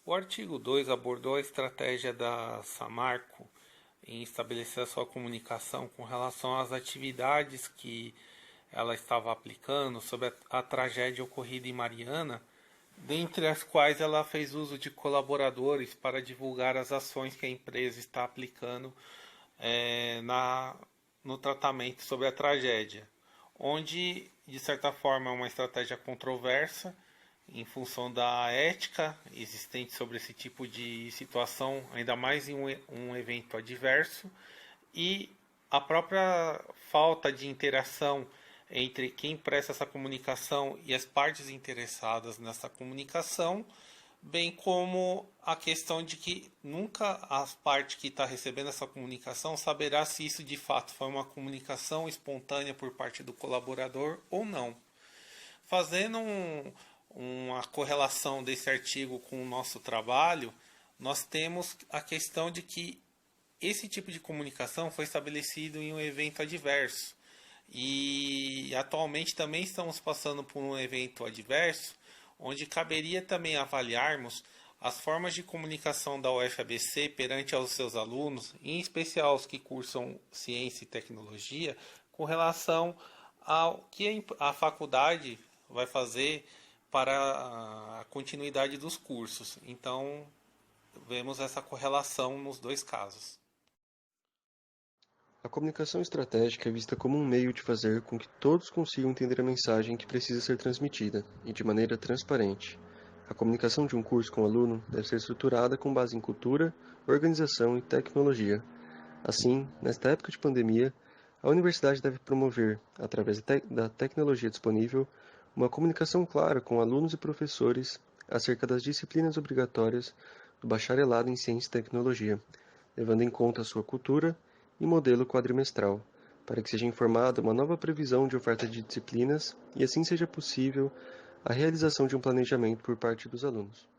O artigo 2 abordou a estratégia da Samarco em estabelecer a sua comunicação com relação às atividades que ela estava aplicando sobre a tragédia ocorrida em Mariana, dentre as quais ela fez uso de colaboradores para divulgar as ações que a empresa está aplicando no tratamento sobre a tragédia, onde, de certa forma, é uma estratégia controversa em função da ética existente sobre esse tipo de situação, ainda mais em um evento adverso, e a própria falta de interação entre quem presta essa comunicação e as partes interessadas nessa comunicação, bem como a questão de que nunca a parte que está recebendo essa comunicação saberá se isso de fato foi uma comunicação espontânea por parte do colaborador ou não. Fazendo uma correlação desse artigo com o nosso trabalho, nós temos a questão de que esse tipo de comunicação foi estabelecido em um evento adverso. E atualmente também estamos passando por um evento adverso, onde caberia também avaliarmos as formas de comunicação da UFABC perante aos seus alunos, em especial os que cursam ciência e tecnologia, com relação ao que a faculdade vai fazer para a continuidade dos cursos. Então, vemos essa correlação nos dois casos. A comunicação estratégica é vista como um meio de fazer com que todos consigam entender a mensagem que precisa ser transmitida, e de maneira transparente. A comunicação de um curso com o aluno deve ser estruturada com base em cultura, organização e tecnologia. Assim, nesta época de pandemia, a universidade deve promover, através da tecnologia disponível, uma comunicação clara com alunos e professores acerca das disciplinas obrigatórias do bacharelado em Ciência e Tecnologia, levando em conta a sua cultura e modelo quadrimestral, para que seja informada uma nova previsão de oferta de disciplinas e assim seja possível a realização de um planejamento por parte dos alunos.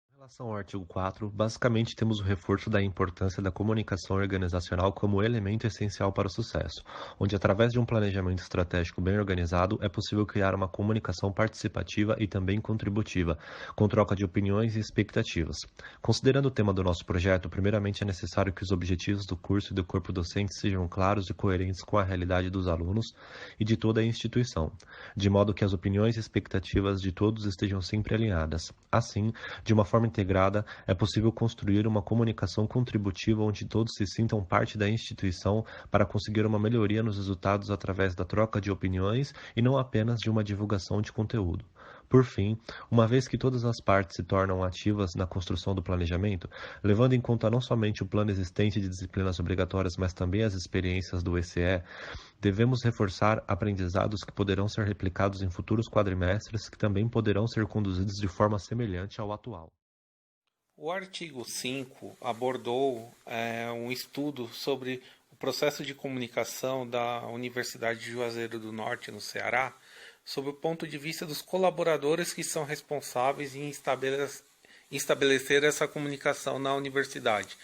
Em relação ao artigo 4, basicamente temos o reforço da importância da comunicação organizacional como elemento essencial para o sucesso, onde através de um planejamento estratégico bem organizado é possível criar uma comunicação participativa e também contributiva, com troca de opiniões e expectativas. Considerando o tema do nosso projeto, primeiramente é necessário que os objetivos do curso e do corpo docente sejam claros e coerentes com a realidade dos alunos e de toda a instituição, de modo que as opiniões e expectativas de todos estejam sempre alinhadas. Assim, de uma forma integrada, é possível construir uma comunicação contributiva onde todos se sintam parte da instituição para conseguir uma melhoria nos resultados através da troca de opiniões e não apenas de uma divulgação de conteúdo. Por fim, uma vez que todas as partes se tornam ativas na construção do planejamento, levando em conta não somente o plano existente de disciplinas obrigatórias, mas também as experiências do ECE, devemos reforçar aprendizados que poderão ser replicados em futuros quadrimestres que também poderão ser conduzidos de forma semelhante ao atual. O artigo 5 abordou um estudo sobre o processo de comunicação da Universidade de Juazeiro do Norte, no Ceará, sob o ponto de vista dos colaboradores que são responsáveis em estabelecer essa comunicação na universidade,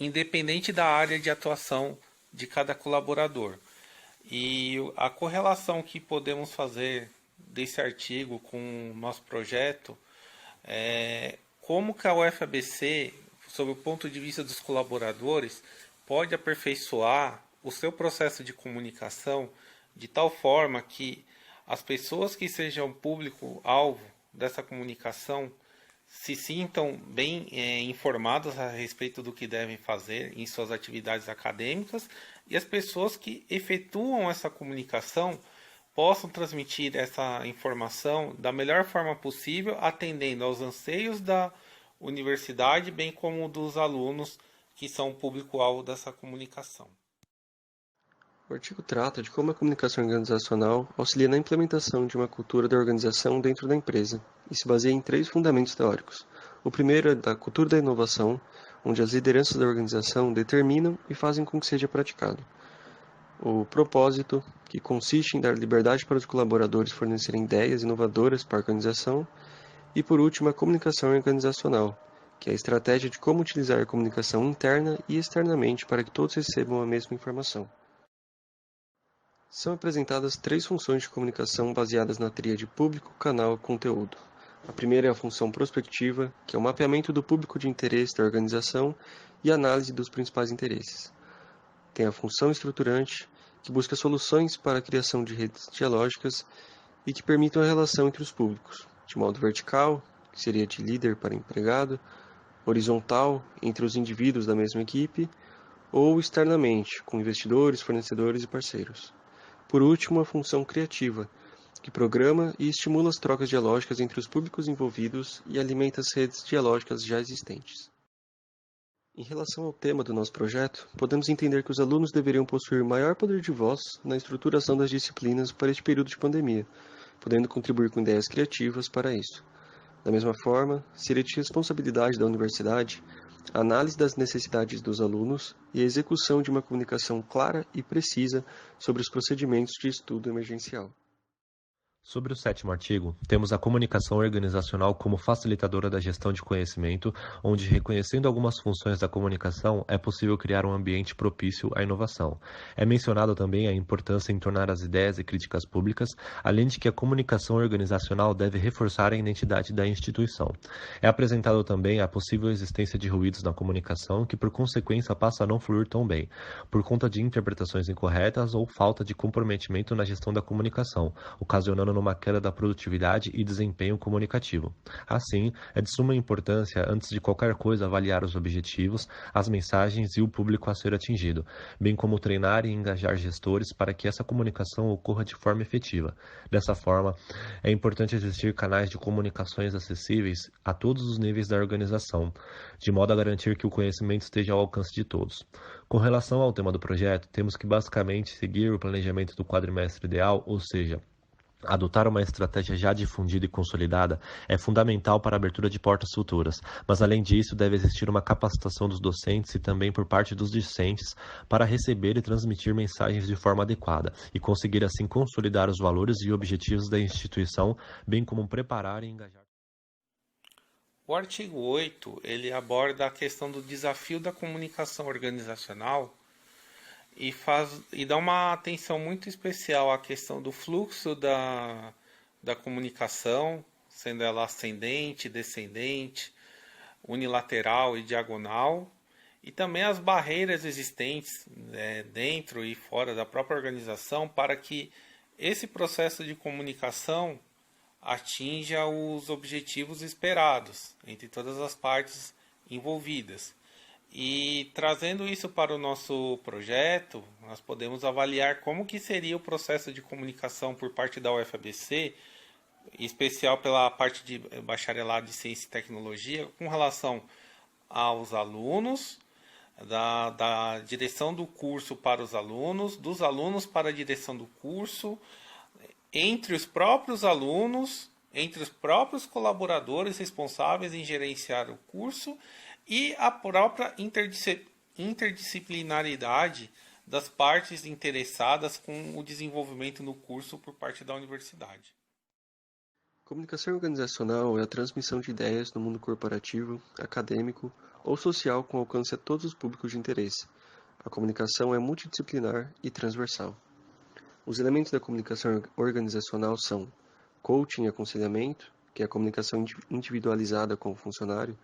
independente da área de atuação de cada colaborador. E a correlação que podemos fazer desse artigo com o nosso projeto é como que a UFABC, sob o ponto de vista dos colaboradores, pode aperfeiçoar o seu processo de comunicação de tal forma que as pessoas que sejam público-alvo dessa comunicação se sintam bem informadas a respeito do que devem fazer em suas atividades acadêmicas e as pessoas que efetuam essa comunicação possam transmitir essa informação da melhor forma possível, atendendo aos anseios da universidade, bem como dos alunos que são o público-alvo dessa comunicação. O artigo trata de como a comunicação organizacional auxilia na implementação de uma cultura da organização dentro da empresa e se baseia em 3 fundamentos teóricos. O primeiro é da cultura da inovação, onde as lideranças da organização determinam e fazem com que seja praticado. O propósito, que consiste em dar liberdade para os colaboradores fornecerem ideias inovadoras para a organização. E por último, a comunicação organizacional, que é a estratégia de como utilizar a comunicação interna e externamente para que todos recebam a mesma informação. São apresentadas 3 funções de comunicação baseadas na tríade público, canal e conteúdo. A primeira é a função prospectiva, que é o mapeamento do público de interesse da organização e análise dos principais interesses. Tem a função estruturante, que busca soluções para a criação de redes dialógicas e que permitam a relação entre os públicos, de modo vertical, que seria de líder para empregado, horizontal, entre os indivíduos da mesma equipe, ou externamente, com investidores, fornecedores e parceiros. Por último, a função criativa, que programa e estimula as trocas dialógicas entre os públicos envolvidos e alimenta as redes dialógicas já existentes. Em relação ao tema do nosso projeto, podemos entender que os alunos deveriam possuir maior poder de voz na estruturação das disciplinas para este período de pandemia, podendo contribuir com ideias criativas para isso. Da mesma forma, seria de responsabilidade da universidade a análise das necessidades dos alunos e a execução de uma comunicação clara e precisa sobre os procedimentos de estudo emergencial. Sobre o 7º artigo, temos a comunicação organizacional como facilitadora da gestão de conhecimento, onde, reconhecendo algumas funções da comunicação, é possível criar um ambiente propício à inovação. É mencionado também a importância em tornar as ideias e críticas públicas, além de que a comunicação organizacional deve reforçar a identidade da instituição. É apresentado também a possível existência de ruídos na comunicação, que por consequência passa a não fluir tão bem, por conta de interpretações incorretas ou falta de comprometimento na gestão da comunicação, ocasionando numa queda da produtividade e desempenho comunicativo. Assim, é de suma importância, antes de qualquer coisa, avaliar os objetivos, as mensagens e o público a ser atingido, bem como treinar e engajar gestores para que essa comunicação ocorra de forma efetiva. Dessa forma, é importante existir canais de comunicações acessíveis a todos os níveis da organização, de modo a garantir que o conhecimento esteja ao alcance de todos. Com relação ao tema do projeto, temos que basicamente seguir o planejamento do quadrimestre ideal, ou seja, adotar uma estratégia já difundida e consolidada é fundamental para a abertura de portas futuras, mas além disso deve existir uma capacitação dos docentes e também por parte dos discentes para receber e transmitir mensagens de forma adequada e conseguir assim consolidar os valores e objetivos da instituição, bem como preparar e engajar. O artigo 8, ele aborda a questão do desafio da comunicação organizacional e dá uma atenção muito especial à questão do fluxo da comunicação, sendo ela ascendente, descendente, unilateral e diagonal, e também as barreiras existentes dentro e fora da própria organização para que esse processo de comunicação atinja os objetivos esperados entre todas as partes envolvidas. E trazendo isso para o nosso projeto, nós podemos avaliar como que seria o processo de comunicação por parte da UFABC, em especial pela parte de bacharelado de Ciência e Tecnologia, com relação aos alunos, da direção do curso para os alunos, dos alunos para a direção do curso, entre os próprios alunos, entre os próprios colaboradores responsáveis em gerenciar o curso e a própria interdisciplinaridade das partes interessadas com o desenvolvimento no curso por parte da universidade. Comunicação organizacional é a transmissão de ideias no mundo corporativo, acadêmico ou social com alcance a todos os públicos de interesse. A comunicação é multidisciplinar e transversal. Os elementos da comunicação organizacional são coaching e aconselhamento, que é a comunicação individualizada com o funcionário,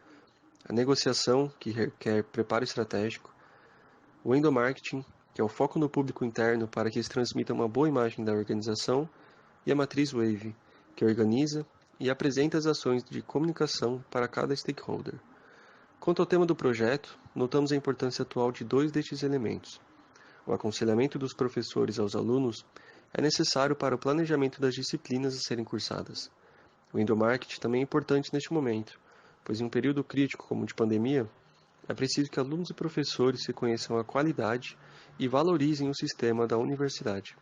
a negociação, que requer preparo estratégico, o endomarketing, que é o foco no público interno para que se transmita uma boa imagem da organização, e a matriz WAVE, que organiza e apresenta as ações de comunicação para cada stakeholder. Quanto ao tema do projeto, notamos a importância atual de dois destes elementos. O aconselhamento dos professores aos alunos é necessário para o planejamento das disciplinas a serem cursadas. O endomarketing também é importante neste momento, pois em um período crítico como o de pandemia, é preciso que alunos e professores reconheçam a qualidade e valorizem o sistema da universidade.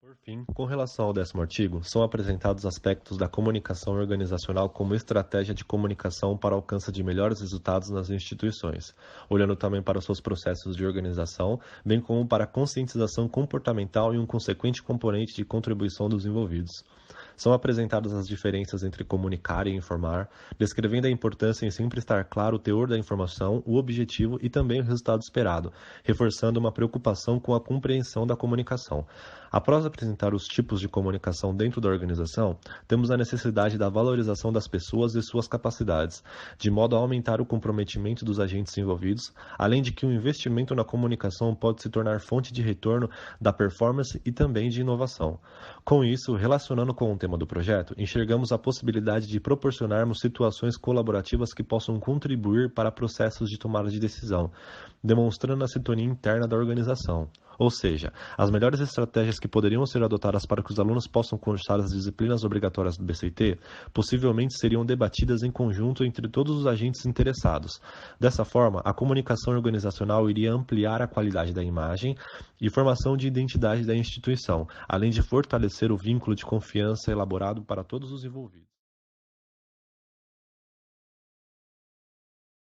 Por fim, com relação ao 10º artigo, são apresentados aspectos da comunicação organizacional como estratégia de comunicação para alcance de melhores resultados nas instituições, olhando também para os seus processos de organização, bem como para a conscientização comportamental e um consequente componente de contribuição dos envolvidos. São apresentadas as diferenças entre comunicar e informar, descrevendo a importância em sempre estar claro o teor da informação, o objetivo e também o resultado esperado, reforçando uma preocupação com a compreensão da comunicação. Após apresentar os tipos de comunicação dentro da organização, temos a necessidade da valorização das pessoas e suas capacidades, de modo a aumentar o comprometimento dos agentes envolvidos, além de que o investimento na comunicação pode se tornar fonte de retorno da performance e também de inovação. Com isso, relacionando com o tema do projeto, enxergamos a possibilidade de proporcionarmos situações colaborativas que possam contribuir para processos de tomada de decisão, demonstrando a sintonia interna da organização. Ou seja, as melhores estratégias que poderiam ser adotadas para que os alunos possam cursar as disciplinas obrigatórias do BCT possivelmente seriam debatidas em conjunto entre todos os agentes interessados. Dessa forma, a comunicação organizacional iria ampliar a qualidade da imagem e formação de identidade da instituição, além de fortalecer o vínculo de confiança elaborado para todos os envolvidos.